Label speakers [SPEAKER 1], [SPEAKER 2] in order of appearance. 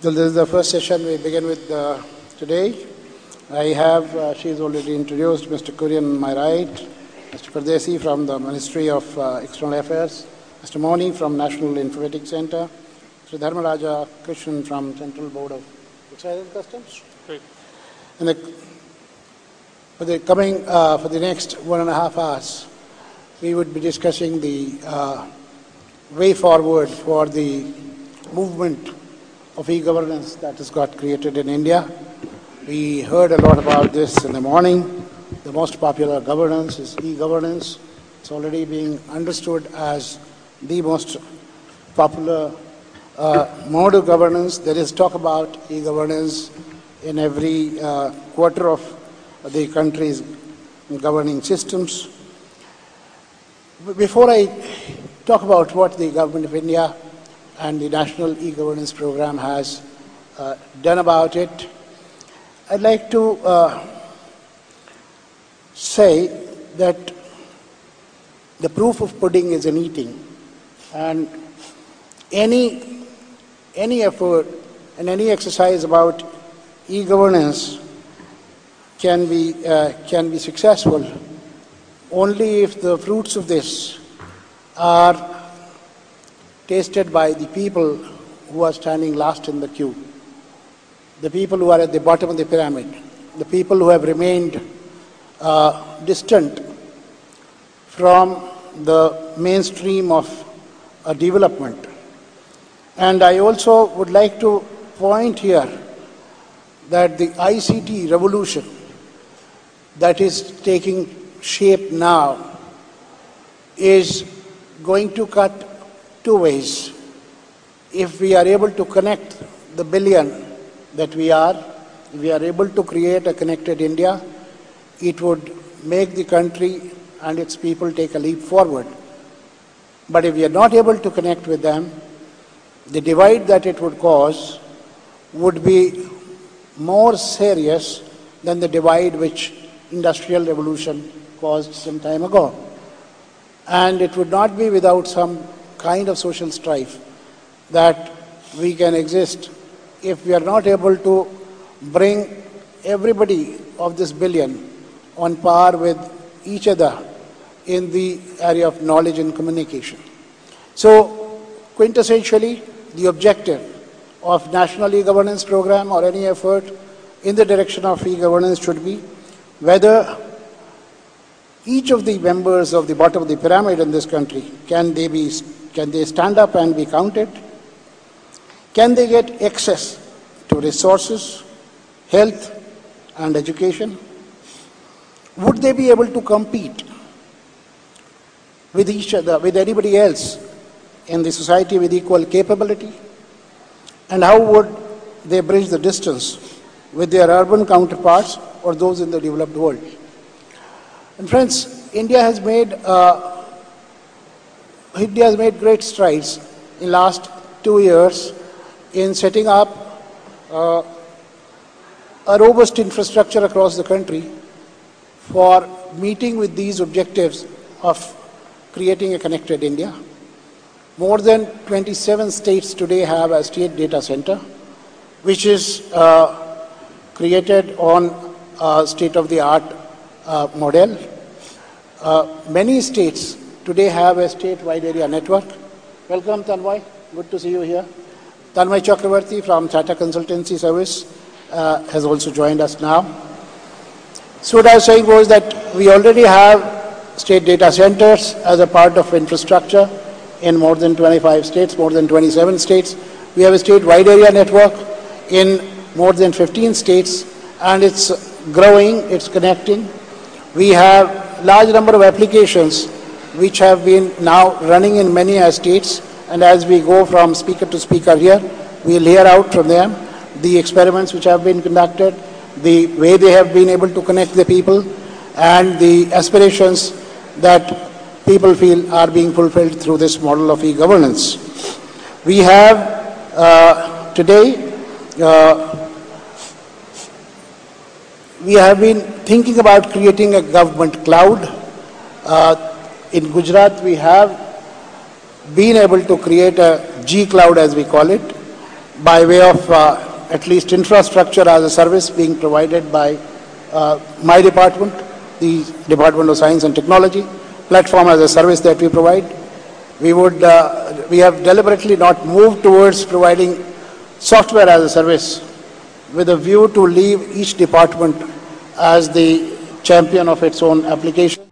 [SPEAKER 1] So this is the first session we begin with today. I have, she is already introduced, Mr. Kurian on my right, Mr. Pardesi from the Ministry of External Affairs, Mr. Moni from National Informatics Center, Mr. Dharmaraja Krishnan from Central Board of Excise and Customs.
[SPEAKER 2] Great.
[SPEAKER 1] And for the next 1.5 hours, we would be discussing the way forward for the movement of e-governance that has got created in India. We heard a lot about this in the morning. The most popular governance is e-governance. It's already being understood as the most popular mode of governance. There is talk about e-governance in every quarter of the country's governing systems. Before I talk about what the Government of India and the National E-Governance Program has done about it, I'd like to say that the proof of pudding is in eating, and any effort and any exercise about e-governance can be successful only if the fruits of this are tasted by the people who are standing last in the queue, the people who are at the bottom of the pyramid, the people who have remained distant from the mainstream of development. And I also would like to point here that the ICT revolution that is taking shape now is going to cut two ways. If we are able to connect the billion that we are, if we are able to create a connected India, it would make the country and its people take a leap forward. But if we are not able to connect with them, the divide that it would cause would be more serious than the divide which industrial revolution caused some time ago. And it would not be without some kind of social strife that we can exist if we are not able to bring everybody of this billion on par with each other in the area of knowledge and communication. So, quintessentially, the objective of National E-Governance Program or any effort in the direction of e-governance should be whether each of the members of the bottom of the pyramid in this country, can they stand up and be counted? Can they get access to resources, health and education? Would they be able to compete with each other, with anybody else in the society with equal capability? And how would they bridge the distance with their urban counterparts or those in the developed world? And friends, India has made great strides in the last 2 years in setting up a robust infrastructure across the country for meeting with these objectives of creating a connected India. More than 27 states today have a state data center, which is created on a state-of-the-art model. Many states today have a state-wide area network. Welcome, Tanmay. Good to see you here. Tanmay Chakravarti from Tata Consultancy Service has also joined us now. So what I was saying was that we already have state data centers as a part of infrastructure in more than 25 states, more than 27 states. We have a state-wide area network in more than 15 states, and it's growing, it's connecting. We have large number of applications which have been now running in many states, and as we go from speaker to speaker here, we'll hear out from them the experiments which have been conducted, the way they have been able to connect the people, and the aspirations that people feel are being fulfilled through this model of e-governance. We have today, we have been thinking about creating a government cloud. In Gujarat, we have been able to create a G cloud, as we call it, by way of at least infrastructure as a service being provided by my department, the Department of Science and Technology, platform as a service that we provide. We have deliberately not moved towards providing software as a service with a view to leave each department as the champion of its own application.